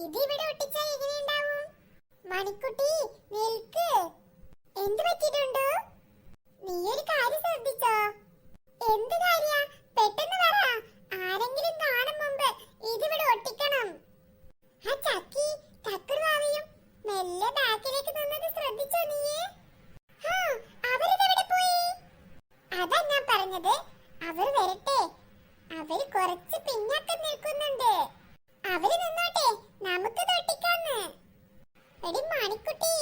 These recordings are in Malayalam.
ഇതിവിടെ ഒട്ടിച്ചാൽ എങ്ങനെയുണ്ടാവും? മണിക്കുട്ടി നിൽക്ക്. എന്ത് പറ്റിയിട്ടുണ്ട്? നീ ഒരു കാര്യം ശ്രദ്ധിച്ചോ? എന്ത് കാര്യ? പെട്ടെന്ന് പറ. ആരെങ്കിലും കാണും മുമ്പ് ഇതിവിടെ ഒട്ടിക്കണം. ആ ചക്കി ചക്കുറുവാവയും ബാക്കിലേക്ക് നിന്നത് ശ്രദ്ധിച്ചോ നീയെ? ഹാ, അവരിതെവിടെ പോയി? അതാ ഞാൻ പറഞ്ഞത്, അവർ വരട്ടെ. അവര് കുറച്ച് പിന്നാക്കം നിൽക്കുന്നുണ്ട്. അവര് നിന്നോട്ടെ, നമുക്ക് തൊട്ടിക്കാന്ന്. എടി മണിക്കുട്ടി,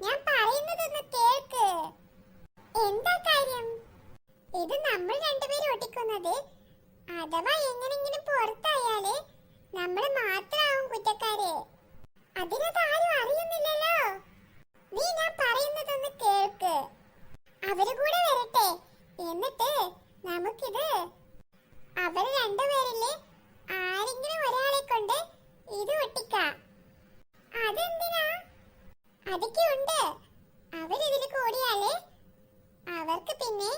ഞാൻ പറയുന്നതൊന്ന് കേൾക്ക്. എന്താ കാര്യം? ഇത് നമ്മൾ രണ്ടുപേരും ഒട്ടിക്കുന്നത്. അഥവാ എങ്ങനെങ്കിലും പുറത്തായാല് നമ്മൾ മാത്രമാവും കുറ്റക്കാര്. അതിനതാരും അറിയുന്നില്ലല്ലോ. നീ ഞാൻ പറയുന്നതൊന്ന് കേൾക്ക്. അവര് കൂടെ വരട്ടെ, എന്നിട്ട് നമുക്കിത് അവർ രണ്ടുപേരില് ആരെങ്കിലും ഒരാളെ കൊണ്ട് ഇത് ഒട്ടിക്കാം. അതെന്തിനാ? അതൊക്കെ ഉണ്ട്. അവരിതിൽ കൂടിയാല് അവർക്ക് പിന്നെ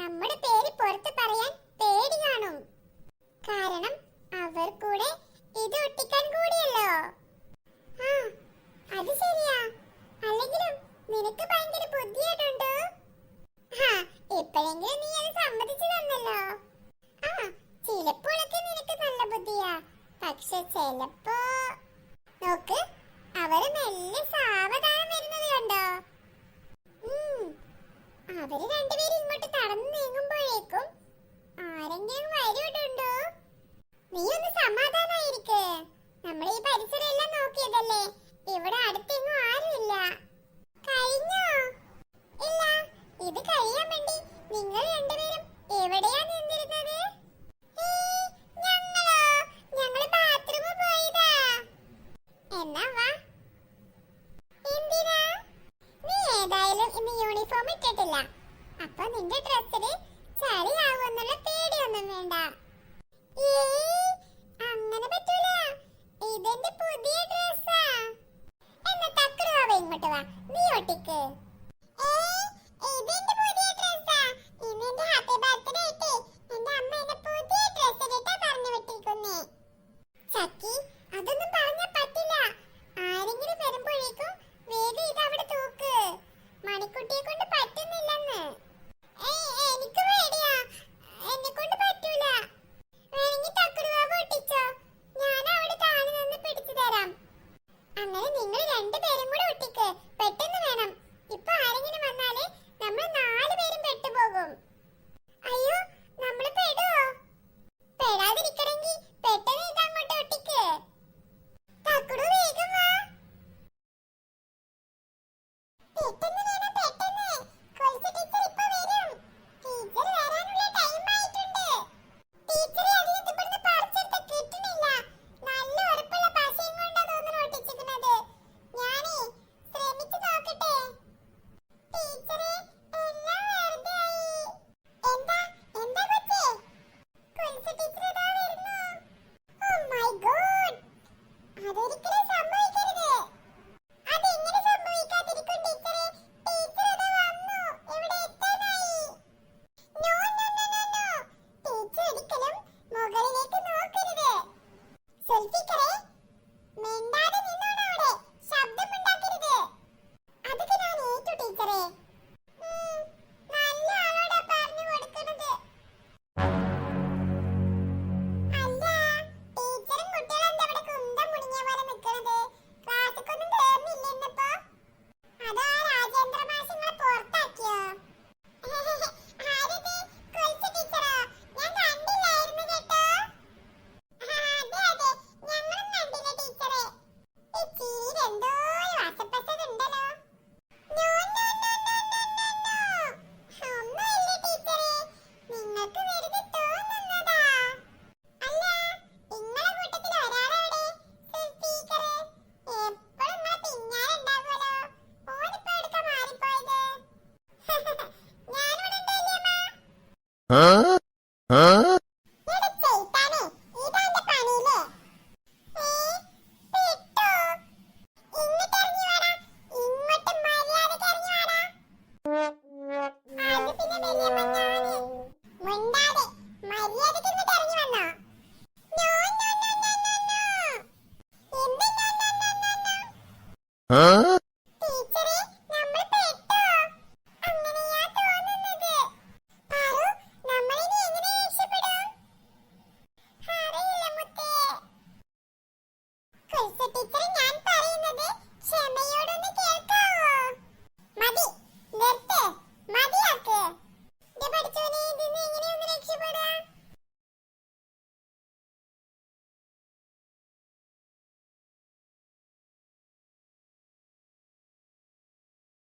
നമ്മുടെ പേര് പുറത്ത് പറയാൻ പേടി കാണും. കാരണം അവർ കൂടെ ഇത് ഒട്ടിക്കാൻ കൂടിയല്ലോ. ആ, അത് ശരിയാ. അല്ലെങ്കിലും നിനക്ക് ഭയങ്കര ബുദ്ധിയായിട്ടുണ്ട്. ഇപ്പോഴെങ്കിലും നീ അത് സമ്മതിച്ചു തന്നല്ലോ. ആ, ചിലപ്പോഴൊക്കെ നിനക്ക് നല്ല ബുദ്ധിയാ. പക്ഷെ ചിലപ്പോ നോക്ക്, അവര് മെല്ലെ സാവധാനം വരുന്നത് കണ്ടോ? അവര് രണ്ടുപേരും ഇങ്ങോട്ട് നടന്നു നീങ്ങുമ്പോഴേക്കും ആരെങ്കിലും വരുന്നുണ്ടോ? നീ ഒന്ന് സമാധാനായിരിക്ക്. നമ്മൾ ഈ പരിസരം എല്ലാം നോക്കിയതല്ലേ. ഇവിടെ അടുത്തെങ്ങും ആരുമില്ല. കഴിഞ്ഞോ? ഇല്ല. ഇത് കഴിയാൻ വേണ്ടി നിങ്ങൾ രണ്ടുപേരും എവിടെയാ നിന്നിരുന്നത്? ഞങ്ങള് ബാത്റൂമിൽ പോയതാ. എന്നാ വാ. എന്തിനാ? നീ ഏതായാലും ഇന്ന് യൂണിഫോം ഇട്ടിട്ടില്ല. അപ്പൊ നിന്റെ ഡ്രസ്സിന് ചളിയാവുമെന്നുള്ള പേടിയൊന്നും വേണ്ട. അങ്ങനെ പറ്റൂല. ഇതെന്റെ പുതിയ ഡ്രസ്സാ. എന്നാ തക്കടുവാ, ഇങ്ങോട്ട് വാ, നീ ഒട്ടിക്ക്. ഇതെന്റെ പുതിയ ഡ്രസ്സാ. ഇന്ന് എന്റെ ഹാപ്പി ബർത്ത്ഡേ ആയിട്ട് എന്റെ അമ്മ എന്നെ പുതിയ ഡ്രസ്സ് ഇട്ടാ പറഞ്ഞു വിട്ടിരിക്കുന്നേ. ചക്കി, അതൊന്നും പറഞ്ഞാ പറ്റില്ല. ആരെങ്കിലും വരുമ്പോഴേക്കും വേഗം ഇത് അവിടെ തൂക്ക്. മണിക്കുട്ടിയെ കൊണ്ട് പറ്റുന്നില്ലെന്ന്. എനിക്ക് പേടിയാ, എന്നെ കൊണ്ട് പറ്റൂല. വേണമെങ്കിൽ തക്കടുവാ ഒട്ടിച്ചോ, ഞാൻ അവിടെ താഴെ നിന്ന് പിടിച്ചു തരാം. അങ്ങനെ നിങ്ങൾ രണ്ടുപേരും കൂടെ ഒട്ടിക്ക്. പെട്ടെന്ന് വേണം. ഇപ്പൊ ആരെങ്കിലും വന്നാല് നമ്മൾ 4 പേരും പെട്ടുപോകും. അയ്യോ, നമ്മള് പെടുവോ? പെടാതിരിക്കണമെങ്കിൽ പെട്ടെന്ന് ഇത് അങ്ങോട്ട് ഒട്ടിക്ക്. തക്കടു, വേഗം വാ. പെട്ടെന്ന്